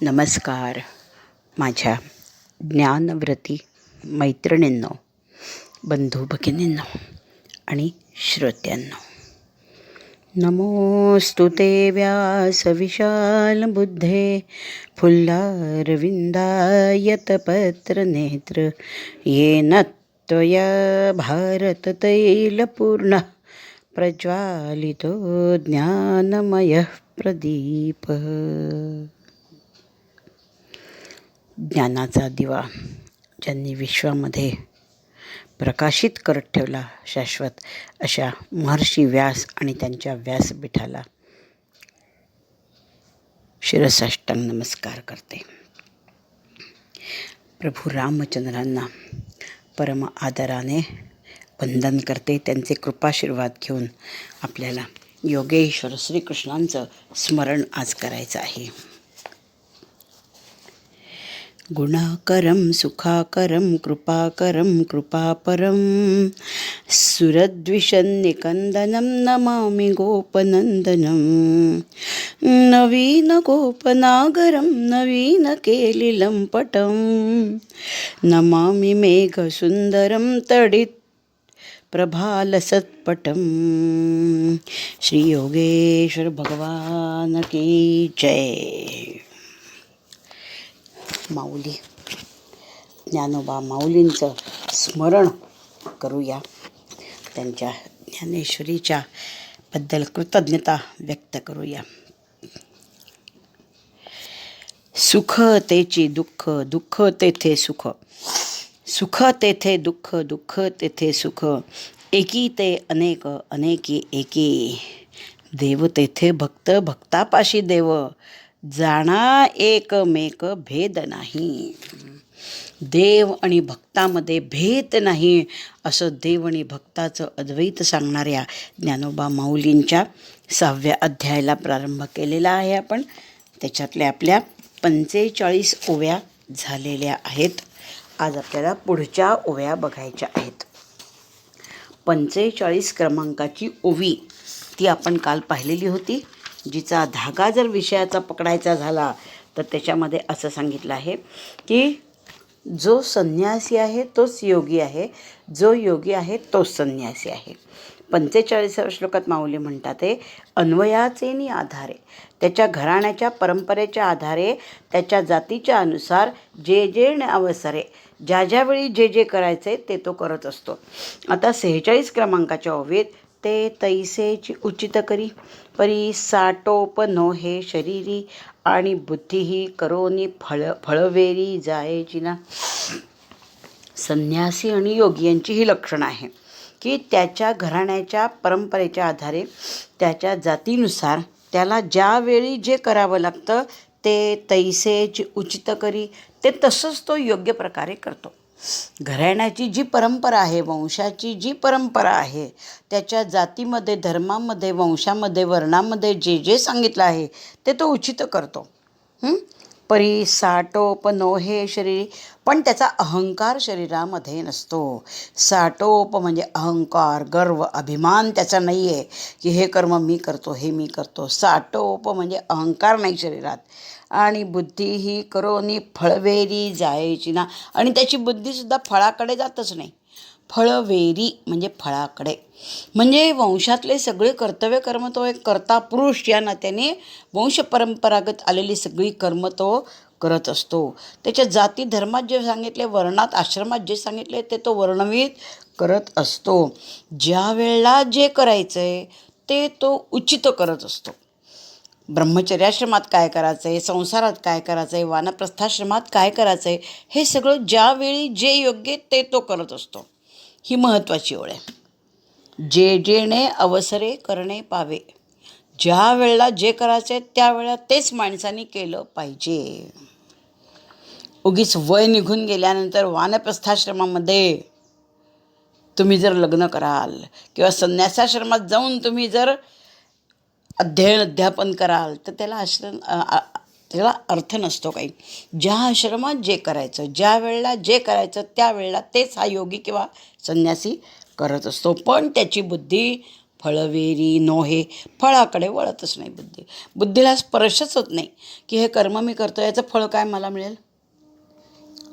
नमस्कार माझ्या ज्ञानव्रती मैत्रिणींनो, बंधू भगिनींनो आणि श्रोत्यांनो. नमोस्तुते व्यासविशालबुद्धे फुल्लारविन्दायतपत्रनेत्र येन त्वया भारततैलपूर्णः प्रज्वालितो ज्ञानमयः प्रदीपः. ज्ञानाचा दिवा ज्यांनी विश्वामध्ये प्रकाशित करत ठेवला शाश्वत, अशा महर्षी व्यास आणि त्यांच्या व्यासपीठाला शिरसाष्टांग नमस्कार करते. प्रभू रामचंद्रांना परम आदराने वंदन करते. त्यांचे कृपाशीर्वाद घेऊन आपल्याला योगेश्वर श्रीकृष्णांचं स्मरण आज करायचं आहे. गुणाकरं सुखाकरं कृपाकरं कृपापरं सुरद्विषन्निकन्दनं नमामि गोपनन्दनं. नवीनगोपनागरं नवीनकेलिलं पटं नमामि मेघसुन्दरं तडित् प्रभालसत्पटं. श्री योगेश्वर भगवान की जय. माऊली ज्ञानोबा माऊलींचं स्मरण करूया. त्यांच्या ज्ञानेश्वरीच्या बद्दल कृतज्ञता व्यक्त करूया. सुख तेची दुःख, दुःख तेथे सुख, सुख तेथे दुःख, दुःख तेथे सुख. एकी ते अनेक, अनेकी एकी. देव तेथे भक्त, भक्तापाशी देव. जाणा एकमेक भेद नाही. देव आणि भक्तामध्ये भेद नाही असं देव आणि भक्ताचं अद्वैत सांगणाऱ्या ज्ञानोबा माऊलींच्या 6व्या अध्यायाला प्रारंभ केलेला आहे आपण. त्याच्यातल्या आपल्या 45 ओव्या झालेल्या आहेत. आज आपल्याला पुढच्या ओव्या बघायच्या आहेत. 45 क्रमांकाची ओवी ती आपण काल पाहिलेली होती, जिचा धागा जर विषयाचा पकडायचा झाला तर त्याच्यामध्ये असं सांगितलं आहे की जो संन्यासी आहे तोच योगी आहे, जो योगी आहे तोच संन्यासी आहे. 45व्या श्लोकात माऊली म्हणतात ते अन्वयाचेनी आधारे, त्याच्या घराण्याच्या परंपरेच्या आधारे, त्याच्या जातीच्या अनुसार जे जे अवसरे, ज्या ज्यावेळी जे जे करायचे ते तो करत असतो. आता 46 क्रमांकाच्या ओवीत ते तैसेची उचित करी परी साटोप नो हे शरीरी आणि बुद्धीही करोनी फळवेरी जायची ना. संन्यासी आणि योगी यांची ही लक्षणं आहे की त्याच्या घराण्याच्या परंपरेच्या आधारे, त्याच्या जातीनुसार त्याला ज्यावेळी जे करावं लागतं ते तैसेची उचित करी, ते तसंच तो योग्य प्रकारे करतो. घराण्याची जी परंपरा आहे, वंशाची जी परंपरा आहे, त्याच्या जातीमध्ये, धर्मामध्ये, वंशामध्ये, वर्णामध्ये जे जे सांगितलं आहे ते तो उचित करतो. परी साटोप नो हे शरीर, पण त्याचा अहंकार शरीरामध्ये नसतो. साटोप म्हणजे अहंकार, गर्व, अभिमान त्याचा नाही आहे की हे कर्म मी करतो, हे मी करतो. साटोप म्हणजे अहंकार नाही शरीरात. आणि बुद्धी ही करोनी फळवेरी जायची ना, आणि त्याची बुद्धीसुद्धा फळाकडे जातच नाही. फळवेरी म्हणजे फळाकडे, म्हणजे वंशातले सगळे कर्तव्य कर्म तो एक कर्ता पुरुष या नात्याने वंश परंपरागत आलेली सगळी कर्म तो करत असतो. त्याच्या जाती धर्मात जे सांगितले, वर्णात आश्रमात जे सांगितले ते तो वर्णवित करत असतो. ज्या वेळेला जे करायचं आहे ते तो उचित करत असतो. ब्रह्मचर्याश्रमात काय करायचं आहे, संसारात काय करायचं आहे, वानप्रस्थाश्रमात काय करायचं आहे, हे सगळं ज्यावेळी जे योग्य ते तो करत असतो. ही महत्त्वाची ओळ आहे. जे जेणे अवसरे करणे पावे, ज्या वेळेला जे करायचं आहे त्यावेळेला तेच माणसाने केलं पाहिजे. उगीच वय निघून गेल्यानंतर वानप्रस्थाश्रमामध्ये तुम्ही जर लग्न कराल किंवा संन्यासाश्रमात जाऊन तुम्ही जर अध्यापन कराल तर त्याला अर्थ नसतो काही. ज्या आश्रमात जे करायचं, ज्या वेळेला जे करायचं त्यावेळेला तेच हा योगी किंवा संन्यासी करत असतो. पण त्याची बुद्धी फळवेरी नोहे, फळाकडे वळतच नाही बुद्धी. बुद्धीला स्पर्शच होत नाही की हे कर्म मी करतो याचं फळ काय मला मिळेल.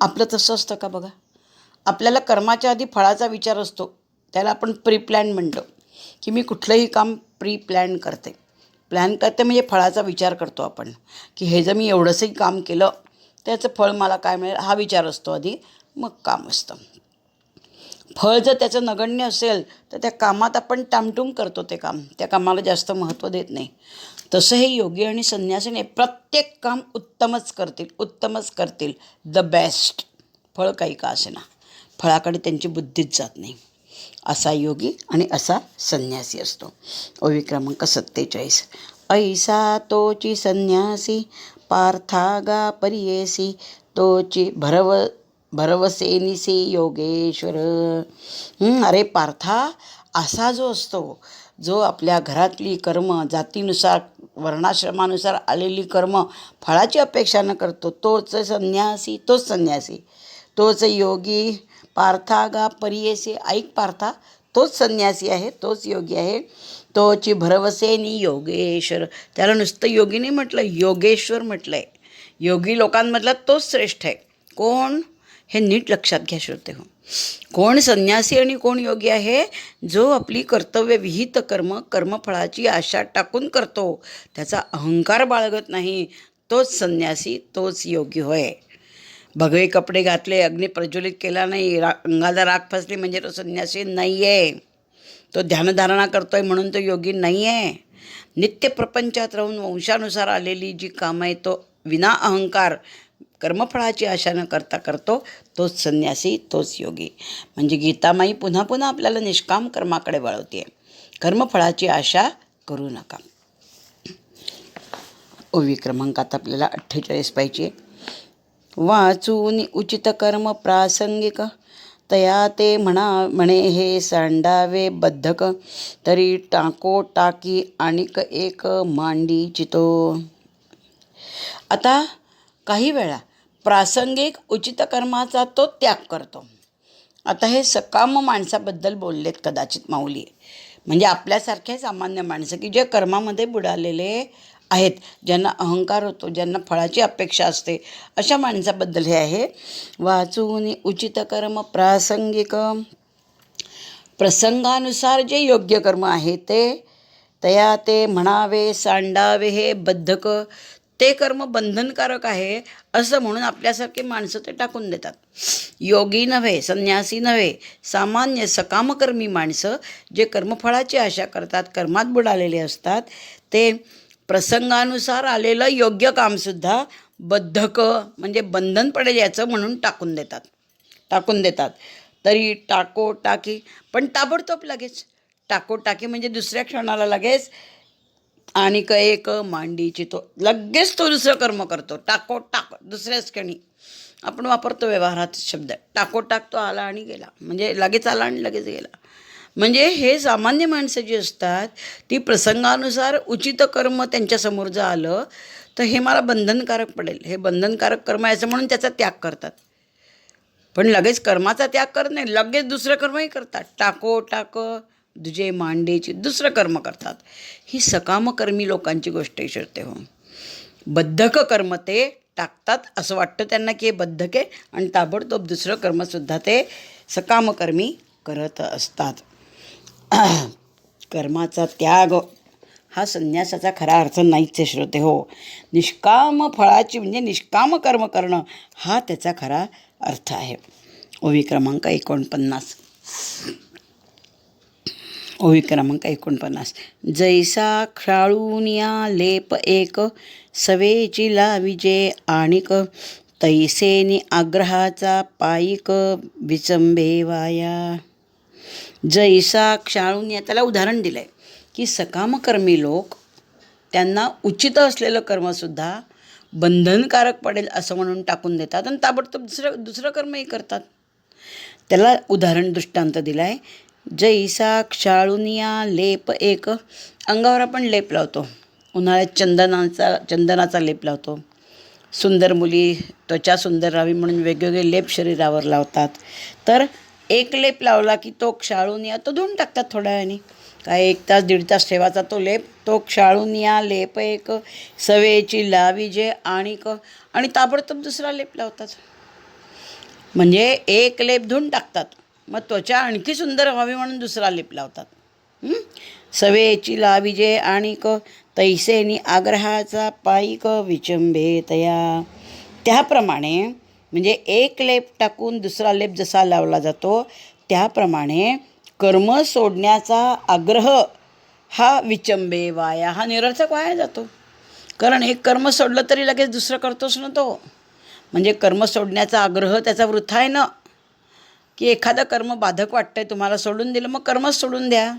आपलं तसं असतं का बघा. आपल्याला कर्माच्या आधी फळाचा विचार असतो. त्याला आपण प्री प्लॅन म्हणतो की मी कुठलंही काम प्री प्लॅन करते. प्लॅन करते म्हणजे फळाचा विचार करतो आपण की हे जर मी एवढंसंही काम केलं त्याचं फळ मला काय मिळेल हा विचार असतो आधी, मग काम असतं. फळ जर त्याचं नगण्य असेल तर त्या कामात आपण टामटूम करतो ते काम, त्या कामाला जास्त महत्त्व देत नाही. तसं हे योगी आणि संन्यासीने प्रत्येक काम उत्तमच करतील, उत्तमच करतील, द बेस्ट. फळ काही का असेना, फळाकडे त्यांची बुद्धीच जात नाही. असा योगी आणि असा संन्यासी असतो. ओवी क्रमांक 47. ऐसा तोची संन्यासी पार्थागा परियेसी तोची भरवसेनिसे योगेश्वर. अरे पार्था, असा जो असतो जो आपल्या घरातली कर्म जातीनुसार वर्णाश्रमानुसार आलेली कर्म फळाची अपेक्षा न करतो तोच संन्यासी, तोच संन्यासी, तोच योगी. पार्थागा परियेसे, ऐक पार्था, तोच संन्यासी आहे, तोच योगी आहे. तोची भरवसेनी योगेश्वर. त्याला नुसतं योगी नाही म्हटलं, योगेश्वर म्हटलं आहे. योगी लोकांमधला तोच श्रेष्ठ आहे. कोण? हे नीट लक्षात घ्या श्रोते हो. कोण संन्यासी आणि कोण योगी आहे? जो आपली कर्तव्यविहित कर्मफळाची आशा टाकून करतो, त्याचा अहंकार बाळगत नाही, तोच संन्यासी, तोच योगी होय. भगवे कपडे घातले, अग्नी प्रज्वलित केला नाही, अंगाला राख फसली म्हणजे तो संन्यासी नाही आहे. तो ध्यानधारणा करतोय म्हणून तो योगी नाही आहे. नित्य प्रपंचात राहून वंशानुसार आलेली जी कामं आहे तो विना अहंकार कर्मफळाची आशा न करता करतो, तोच संन्यासी, तोच योगी. म्हणजे गीतामाई पुन्हा पुन्हा आपल्याला निष्काम कर्माकडे वळवते. कर्मफळाची आशा करू नका. ओवी क्रमांक आता आपल्याला 48 पाहिजे. वाचून उचित कर्म प्रासंगिक तया ते म्हणे हे सांडावे बद्धक तरी टाको टाकी आणिक एक मांडी चितो. आता काही वेळा प्रासंगिक उचित कर्माचा तो त्याग करतो. आता हे सकाम माणसाबद्दल बोललेत कदाचित माऊली. म्हणजे आपल्यासारखे सामान्य माणसं की जे कर्मामध्ये बुडालेले आहेत, ज्यांना अहंकार होतो, ज्यांना फळाची अपेक्षा असते, अशा माणसाबद्दल हे आहे. वाचून उचित कर्म प्रासंगिक, प्रसंगानुसार जे योग्य कर्म आहे ते तया ते म्हणावे सांडावे हे बद्धक. ते कर्म बंधनकारक आहे असं म्हणून आपल्यासारखे माणसं ते टाकून देतात. योगी नव्हे, संन्यासी नव्हे, सामान्य सकामकर्मी माणसं जे कर्मफळाची आशा करतात, कर्मात बुडालेले असतात, ते प्रसंगानुसार आलेलं योग्य कामसुद्धा बद्धक म्हणजे बंधन पडेल याचं म्हणून टाकून देतात. तरी टाको टाकी, पण ताबडतोब लगेच. टाको टाकी म्हणजे दुसऱ्या क्षणाला लगेच. आणि एक मांडीची तो लगेच तो दुसरं कर्म करतो. टाको टाक दुसऱ्याच क्षणी आपण वापरतो व्यवहारात शब्द. टाको टाक तो आला आणि गेला, म्हणजे लगेच आला आणि लगेच गेला. म्हणजे हे सामान्य माणसं जी असतात ती प्रसंगानुसार उचित कर्म त्यांच्यासमोर जर आलं तर हे मला बंधनकारक पडेल, हे बंधनकारक कर्म आहे असं म्हणून त्याचा त्याग करतात. पण लगेच कर्माचा त्याग करत नाही, लगेच दुसरं कर्मही करतात. टाको टाक दुजे मांडीची दुसरं कर्म करतात. ही सकामकर्मी लोकांची गोष्ट ठरते हो. बद्धक कर्म ते टाकतात, असं वाटतं त्यांना की हे बद्धक आहे, आणि ताबडतोब दुसरं कर्मसुद्धा ते सकामकर्मी करत असतात. कर्माचा त्याग हा संन्यासाचा खरा अर्थ नाहीच आहे श्रोते हो. निष्काम फळाची म्हणजे निष्काम कर्म करणं हा त्याचा खरा अर्थ आहे. ओवी क्रमांक 49. ओवी क्रमांक 49. जैसा क्षाळूनिया लेप एक सवेची लाविजे आणिक तैसेनी आग्रहाचा पायिक विचंबे वाया. जैसा क्षाळूनिया, त्याला उदाहरण दिलं आहे की सकामकर्मी लोक त्यांना उचित असलेलं कर्मसुद्धा बंधनकारक पडेल असं म्हणून टाकून देतात आणि ताबडतोब दुसरं कर्मही करतात. त्याला उदाहरण दृष्टांत दिला आहे. जैसा क्षाळुनिया लेप एक, अंगावर आपण लेप लावतो, उन्हाळ्यात चंदनाचा लेप लावतो. सुंदर मुली त्वचा सुंदर राहावी म्हणून वेगवेगळे लेप शरीरावर लावतात. तर एक लेप लावला की तो क्षाळुनिया तो धुवून टाकतात थोड्या वेळाने, काय 1 तास 1.5 तास ठेवायचा तो लेप, तो क्षाळून या लेप एक सवेची लावी जे आणि ताबडतोब दुसरा लेप लावतात. म्हणजे एक लेप धुवून टाकतात, मग त्वचा आणखी सुंदर व्हावी म्हणून दुसरा लेप लावतात. सवेची लाविजे आणिक तैसेनी आग्रहाचा पायिक विचंबे तया. त्याप्रमाणे म्हणजे एक लेप टाकून दुसरा लेप जसा लावला जातो त्याप्रमाणे कर्म सोडण्याचा आग्रह हा विचंबे वाया, हा निरर्थक वाया जातो. कारण एक कर्म सोडलं तरी लगेच दुसरं करतोच ना तो. म्हणजे कर्म सोडण्याचा आग्रह त्याचा वृथा आहे ना. की एखादं कर्म बाधक वाटतंय तुम्हाला, सोडून दिलं मग कर्मच सोडून द्या.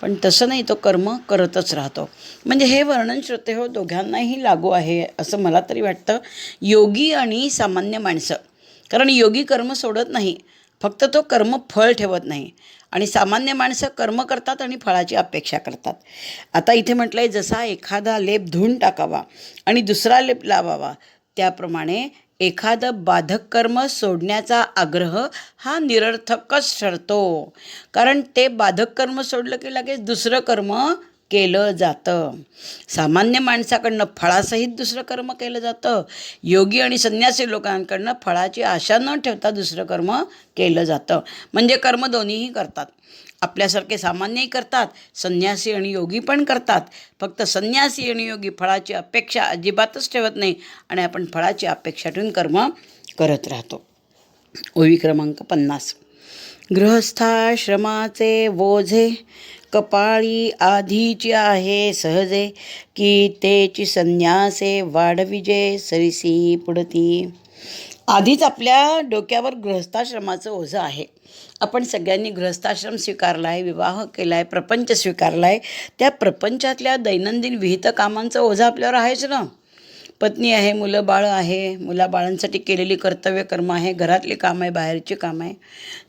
पण तसं नाही, तो कर्म करतच राहतो. म्हणजे हे वर्णन श्रोते हो दोघांनाही लागू आहे असं मला तरी वाटतं, योगी आणि सामान्य माणसं. कारण योगी कर्म सोडत नाही, फक्त तो कर्म फळ ठेवत नाही. आणि सामान्य माणसं कर्म करतात आणि फळाची अपेक्षा करतात. आता इथे म्हटलं आहे जसा एखादा लेप धुवून टाकावा आणि दुसरा लेप लावावा, त्याप्रमाणे एखादं बाधक कर्म सोडण्याचा आग्रह हा निरर्थकच ठरतो. कारण ते बाधक कर्म सोडलं की लगेच दुसरं कर्म केलं जातं. सामान्य माणसाकडनं फळासहित दुसरं कर्म केलं जातं. योगी आणि संन्यासी लोकांकडनं फळाची आशा न ठेवता दुसरं कर्म केलं जातं. म्हणजे कर्म दोन्हीही करतात. आपल्यासारखे सामान्यही करतात, संन्यासी आणि योगी पण करतात. फक्त संन्यासी आणि योगी फळाची अपेक्षा अजिबातच ठेवत नाही आणि आपण फळाची अपेक्षा ठेवून कर्म करत राहतो. ओवी क्रमांक 50. गृहस्थाश्रमाचे ओझे कपाळी आधीची आहे सहजे, की तेची संन्यासे वाढविजे सरिसी पुढती. आधीच आपल्या डोक्यावर गृहस्थाश्रमाचं ओझं आहे. आपण सगळ्यांनी गृहस्थाश्रम स्वीकारला आहे, विवाह केला आहे, प्रपंच स्वीकारला आहे. त्या प्रपंचातल्या दैनंदिन विहित कामांचं ओझं आपल्यावर आहेच ना. पत्नी आहे, मुलं बाळं आहे, मुलाबाळांसाठी केलेली कर्तव्य कर्म आहे, घरातली कामं आहे, बाहेरची कामं आहे.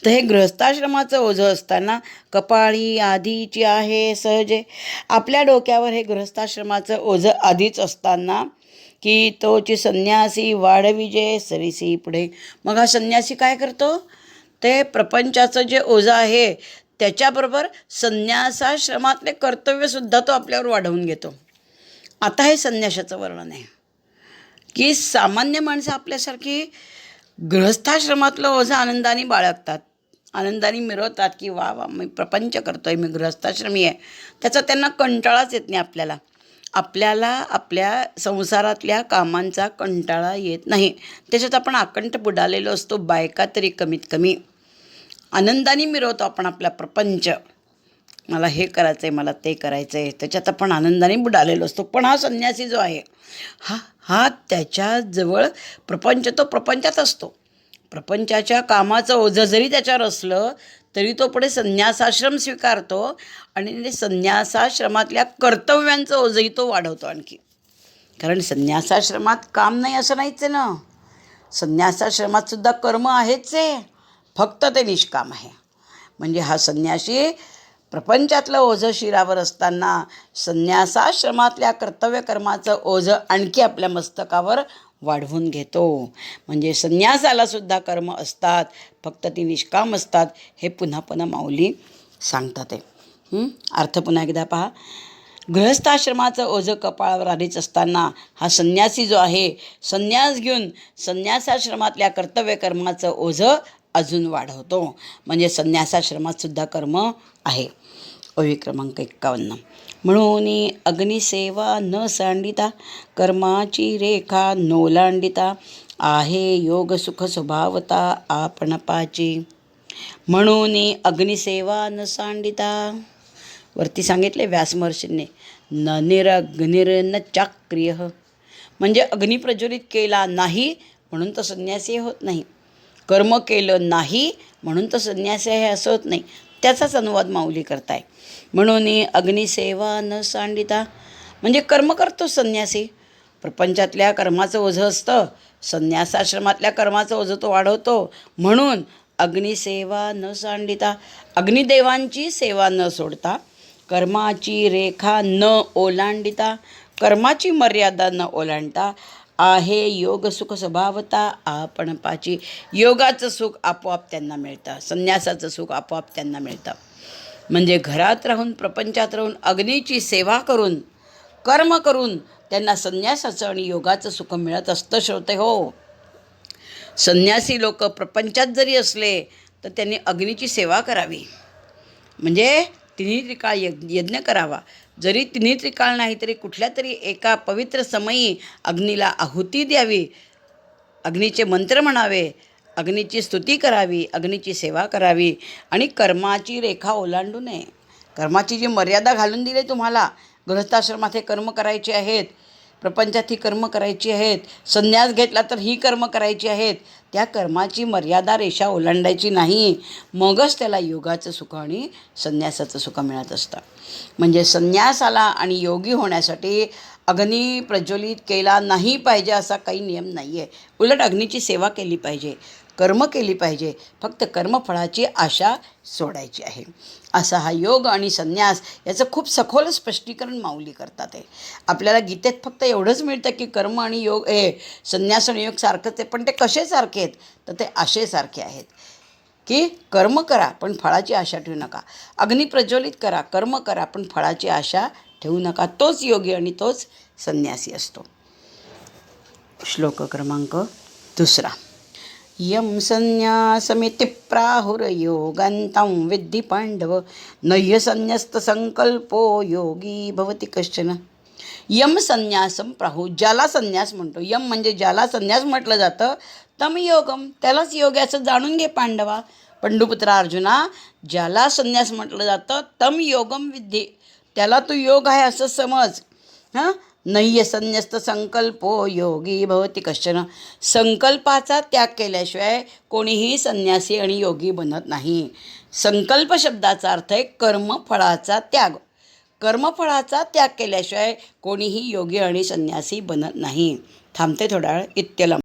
तर हे गृहस्थाश्रमाचं ओझं असताना कपाळी आधीची आहे सहजे, आपल्या डोक्यावर हे गृहस्थाश्रमाचं ओझं आधीच असताना की तोची संन्यासी वाढविजे सरिसी पुढे. मग हा संन्यासी काय करतो, ते प्रपंचाचं जे ओझं आहे त्याच्याबरोबर संन्यासाश्रमातले कर्तव्यसुद्धा तो आपल्यावर वाढवून घेतो. आता हे संन्यासाचं वर्णन आहे की सामान्य माणसं आपल्यासारखी गृहस्थाश्रमातलं ओझं आनंदाने बाळगतात, आनंदाने मिरवतात की वा वा मी प्रपंच करतो आहे, मी गृहस्थाश्रमी आहे. त्याचा त्यांना कंटाळाच येत नाही. आपल्याला आपल्या संसारातल्या कामांचा कंटाळा येत नाही. त्याच्यात आपण आकंठ बुडालेलो असतो. बायका तरी कमीत कमी आनंदाने मिरवतो आपण आपला प्रपंच. मला हे करायचं आहे, मला ते करायचं आहे, त्याच्यात आपण आनंदाने बुडालेलो असतो. पण हा संन्यासी जो आहे हा त्याच्याजवळ तो प्रपंचात असतो. प्रपंचाच्या कामाचं ओझं जरी त्याच्यावर असलं तरी तो पुढे संन्यासाश्रम स्वीकारतो आणि संन्यासाश्रमातल्या कर्तव्यांचं ओझंही तो वाढवतो आणखी. कारण संन्यासाश्रमात काम नाही असं नाहीच आहे ना. संन्यासाश्रमात सुद्धा कर्म आहेच आहे, फक्त ते निष्काम आहे. म्हणजे हा संन्यासी प्रपंचातलं ओझं शिरावर असताना संन्यासाश्रमातल्या कर्तव्यकर्माचं ओझं आणखी आपल्या मस्तकावर वाढवून घेतो. म्हणजे संन्यासालासुद्धा कर्म असतात, फक्त ती निष्काम असतात. हे पुन्हा पुन्हा माऊली सांगतात आहे. अर्थ पुन्हा एकदा पहा. गृहस्थाश्रमाचं ओझं कपाळावर आधीच असताना हा संन्यासी जो आहे संन्यास घेऊन संन्यासाश्रमातल्या कर्तव्यकर्माचं ओझं अजून वाढवतो. म्हणजे संन्यासाश्रमातसुद्धा कर्म आहे. ओवी क्रमांक 51. म्हणून अग्निसेवा न सांडिता कर्माची रेखा नोलांडिता आहे योग सुख स्वभावता आपणपाची. म्हणून अग्निसेवा न सांडिता, वरती सांगितले व्यासमहर्षींनी, न निरग्निर न चाक्रिय. म्हणजे अग्नी प्रज्वलित केला नाही म्हणून तर संन्यासी होत नाही, कर्म केलं नाही म्हणून तर संन्यासी आहे असं होत नाही. त्याचाच अनुवाद माऊली करताय. म्हणून अग्निसेवा न सांडिता म्हणजे कर्म करतो संन्यासी, प्रपंचातल्या कर्माचं ओझं असतं, संन्यासाश्रमातल्या कर्माचं ओझं तो वाढवतो. म्हणून अग्निसेवा न सांडिता, अग्निदेवांची सेवा न सोडता, कर्माची रेखा न ओलांडिता, कर्माची मर्यादा न ओलांडता, आहे योग सुख स्वभावता आपणपाची. योगाचं सुख आपोआप त्यांना मिळतं, संन्यासाचं सुख आपोआप त्यांना मिळतं. म्हणजे घरात राहून प्रपंचात राहून अग्नीची सेवा करून कर्म करून त्यांना संन्यासाचं आणि योगाचं सुख मिळत असतं. श्रोते हो, संन्यासी लोक प्रपंचात जरी असले तर त्यांनी अग्नीची सेवा करावी, म्हणजे तिन्ही त्रिकाळ यज्ञ करावा. जरी तिन्ही त्रिकाळ नाही तरी कुठल्या तरी एका पवित्र समयी अग्नीला आहुती द्यावी, अग्नीचे मंत्र म्हणावे, अग्नीची स्तुती करावी, अग्नीची सेवा करावी आणि कर्माची रेखा ओलांडू नये. कर्माची जी मर्यादा घालून दिली तुम्हाला, गृहस्थाश्रमात हे कर्म करायचे आहेत, प्रपंचात ही कर्म करायची आहेत, संन्यास घेतला तर ही कर्म करायची आहेत, त्या कर्माची मर्यादा रेषा ओलांडायची नाही. मगच त्याला योगाचं सुख आणि संन्यासाचं सुख मिळत असतं. म्हणजे संन्यासाला आणि योगी होण्यासाठी अग्नी प्रज्वलित केला नाही पाहिजे असा काही नियम नाही आहे. उलट अग्नीची सेवा केली पाहिजे, कर्म केली पाहिजे, फक्त कर्मफळाची आशा सोडायची आहे. असा हा योग आणि संन्यास याचं खूप सखोल स्पष्टीकरण माऊली करतात आहे. आपल्याला गीतेत फक्त एवढंच मिळतं की कर्म आणि योग संन्यास आणि योग सारखंच आहे, पण ते कसे सारखे आहेत तर ते आशेसारखे आहेत की कर्म करा पण फळाची आशा ठेवू नका, अग्नी प्रज्वलित करा, कर्म करा पण फळाची आशा ठेवू नका. तोच योगी आणि तोच संन्यासी असतो. श्लोक क्रमांक 2. यम संन्यासमिति प्राहुर्योगन्तं विद्धि पांडव नह्य संन्यस्त संकल्पो योगी भवति कश्चन. यम संन्यासम प्राहु, ज्याला संन्यास म्हणतो, यम म्हणजे ज्याला संन्यास म्हटलं जातं, तम योगम त्यालाच योगाचं जाणून घे पांडवा. पंडुपुत्रा अर्जुना, ज्याला संन्यास म्हटलं जातं तम योगम विद्धी, त्याला तू योग आहे असं समज. नह्य संन्यस्त संकल्पो योगी भवति कश्चन. संकल्पाचा त्याग केल्याशिवाय कोणीही संन्यासी आणि योगी बनत नाही. संकल्प शब्दाचा अर्थ आहे कर्मफळाचा त्याग. कर्मफळाचा त्याग केल्याशिवाय कोणीही योगी आणि संन्यासी बनत नाही. थांबते थोडा वेळ. इत्यलम.